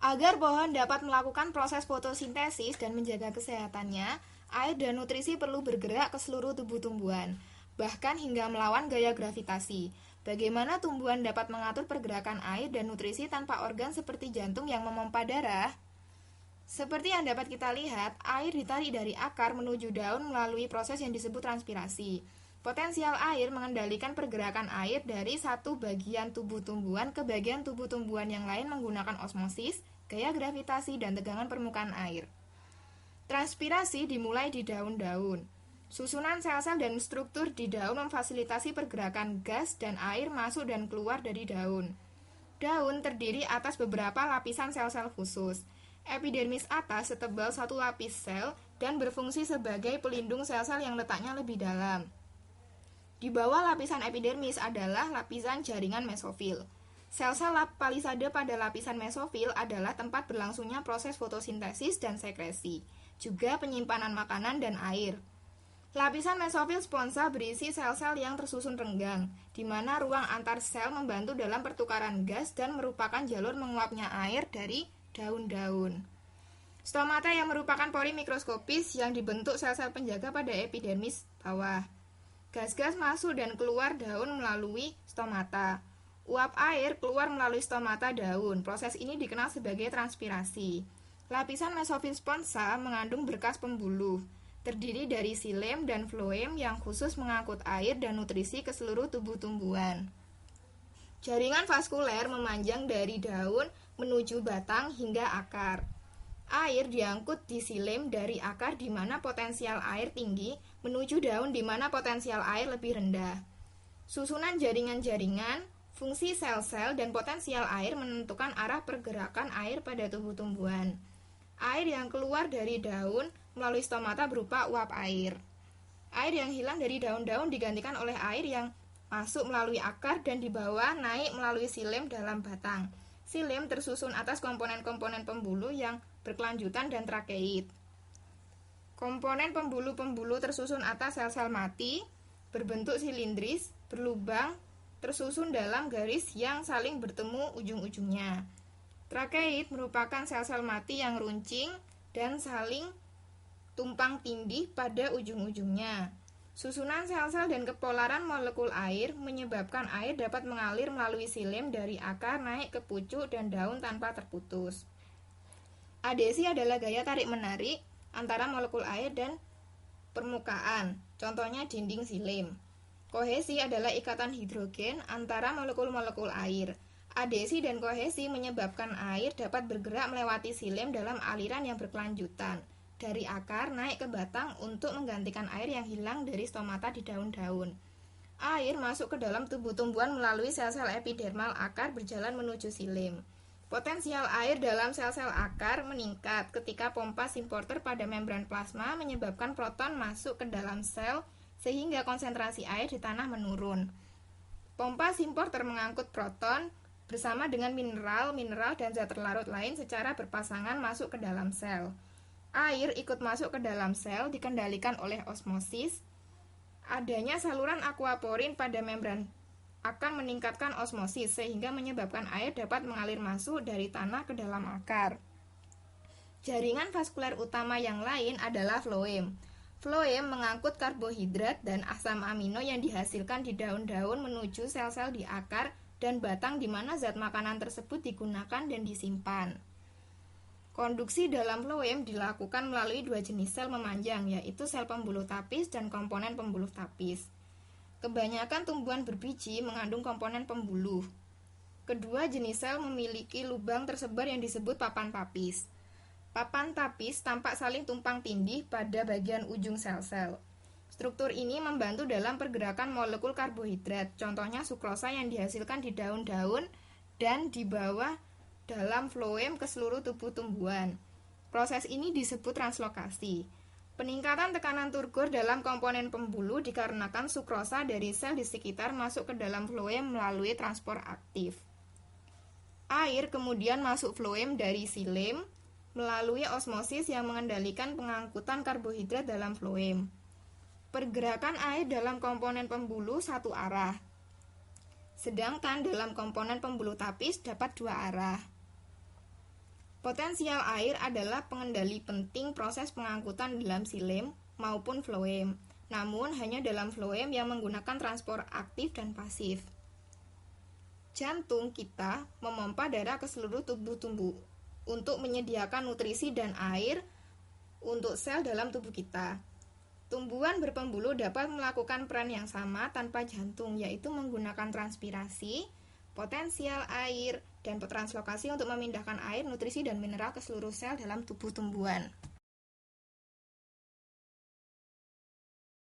Agar pohon dapat melakukan proses fotosintesis dan menjaga kesehatannya, air dan nutrisi perlu bergerak ke seluruh tubuh tumbuhan, bahkan hingga melawan gaya gravitasi. Bagaimana tumbuhan dapat mengatur pergerakan air dan nutrisi tanpa organ seperti jantung yang memompa darah? Seperti yang dapat kita lihat, air ditarik dari akar menuju daun melalui proses yang disebut transpirasi. Potensial air mengendalikan pergerakan air dari satu bagian tubuh tumbuhan ke bagian tubuh tumbuhan yang lain menggunakan osmosis, gaya gravitasi, dan tegangan permukaan air. Transpirasi dimulai di daun-daun. Susunan sel-sel dan struktur di daun memfasilitasi pergerakan gas dan air masuk dan keluar dari daun. Daun terdiri atas beberapa lapisan sel-sel khusus. Epidermis atas setebal satu lapis sel dan berfungsi sebagai pelindung sel-sel yang letaknya lebih dalam. Di bawah lapisan epidermis adalah lapisan jaringan mesofil. Sel-sel palisade pada lapisan mesofil adalah tempat berlangsungnya proses fotosintesis dan sekresi, juga penyimpanan makanan dan air. Lapisan mesofil sponsa berisi sel-sel yang tersusun renggang, di mana ruang antar sel membantu dalam pertukaran gas dan merupakan jalur menguapnya air dari daun-daun. Stomata yang merupakan pori mikroskopis yang dibentuk sel-sel penjaga pada epidermis bawah. Gas-gas masuk dan keluar daun melalui stomata. Uap air keluar melalui stomata daun. Proses ini dikenal sebagai transpirasi. Lapisan mesofil sponsa mengandung berkas pembuluh, terdiri dari xilem dan floem yang khusus mengangkut air dan nutrisi ke seluruh tubuh tumbuhan. Jaringan vaskuler memanjang dari daun menuju batang hingga akar. Air diangkut di xilem dari akar di mana potensial air tinggi menuju daun di mana potensial air lebih rendah. Susunan jaringan-jaringan, fungsi sel-sel, dan potensial air menentukan arah pergerakan air pada tubuh tumbuhan. Air yang keluar dari daun melalui stomata berupa uap air. Air yang hilang dari daun-daun digantikan oleh air yang masuk melalui akar dan dibawa naik melalui xilem dalam batang. Xilem tersusun atas komponen-komponen pembuluh yang berkelanjutan dan trakeit. Komponen pembuluh-pembuluh tersusun atas sel-sel mati, berbentuk silindris, berlubang, tersusun dalam garis yang saling bertemu ujung-ujungnya. Trakeit merupakan sel-sel mati yang runcing dan saling tumpang tindih pada ujung-ujungnya. Susunan sel-sel dan kepolaran molekul air menyebabkan air dapat mengalir melalui xilem dari akar naik ke pucuk dan daun tanpa terputus. Adesi adalah gaya tarik-menarik antara molekul air dan permukaan, contohnya dinding xilem. Kohesi adalah ikatan hidrogen antara molekul-molekul air. Adesi dan kohesi menyebabkan air dapat bergerak melewati xilem dalam aliran yang berkelanjutan, dari akar naik ke batang untuk menggantikan air yang hilang dari stomata di daun-daun. Air masuk ke dalam tubuh tumbuhan melalui sel-sel epidermal akar berjalan menuju xilem. Potensial air dalam sel-sel akar meningkat ketika pompa simporter pada membran plasma menyebabkan proton masuk ke dalam sel sehingga konsentrasi air di tanah menurun. Pompa simporter mengangkut proton bersama dengan mineral dan zat terlarut lain secara berpasangan masuk ke dalam sel. Air ikut masuk ke dalam sel dikendalikan oleh osmosis. Adanya saluran aquaporin pada membran akan meningkatkan osmosis sehingga menyebabkan air dapat mengalir masuk dari tanah ke dalam akar. Jaringan vaskuler utama yang lain adalah floem. Floem mengangkut karbohidrat dan asam amino yang dihasilkan di daun-daun menuju sel-sel di akar dan batang di mana zat makanan tersebut digunakan dan disimpan. Konduksi dalam floem dilakukan melalui dua jenis sel memanjang, yaitu sel pembuluh tapis dan komponen pembuluh tapis. Kebanyakan tumbuhan berbiji mengandung komponen pembuluh. Kedua jenis sel memiliki lubang tersebar yang disebut papan tapis. Papan tapis tampak saling tumpang tindih pada bagian ujung sel-sel. Struktur ini membantu dalam pergerakan molekul karbohidrat, contohnya sukrosa yang dihasilkan di daun-daun dan dibawa dalam floem ke seluruh tubuh tumbuhan. Proses ini disebut translokasi. Peningkatan tekanan turgor dalam komponen pembuluh dikarenakan sukrosa dari sel di sekitar masuk ke dalam floem melalui transport aktif. Air kemudian masuk floem dari xilem melalui osmosis yang mengendalikan pengangkutan karbohidrat dalam floem. Pergerakan air dalam komponen pembuluh satu arah, sedangkan dalam komponen pembuluh tapis dapat dua arah. Potensial air adalah pengendali penting proses pengangkutan dalam xilem maupun floem, namun hanya dalam floem yang menggunakan transport aktif dan pasif. Jantung kita memompa darah ke seluruh tubuh untuk menyediakan nutrisi dan air untuk sel dalam tubuh kita. Tumbuhan berpembuluh dapat melakukan peran yang sama tanpa jantung, yaitu menggunakan transpirasi, potensial air, dan translokasi untuk memindahkan air, nutrisi, dan mineral ke seluruh sel dalam tubuh tumbuhan.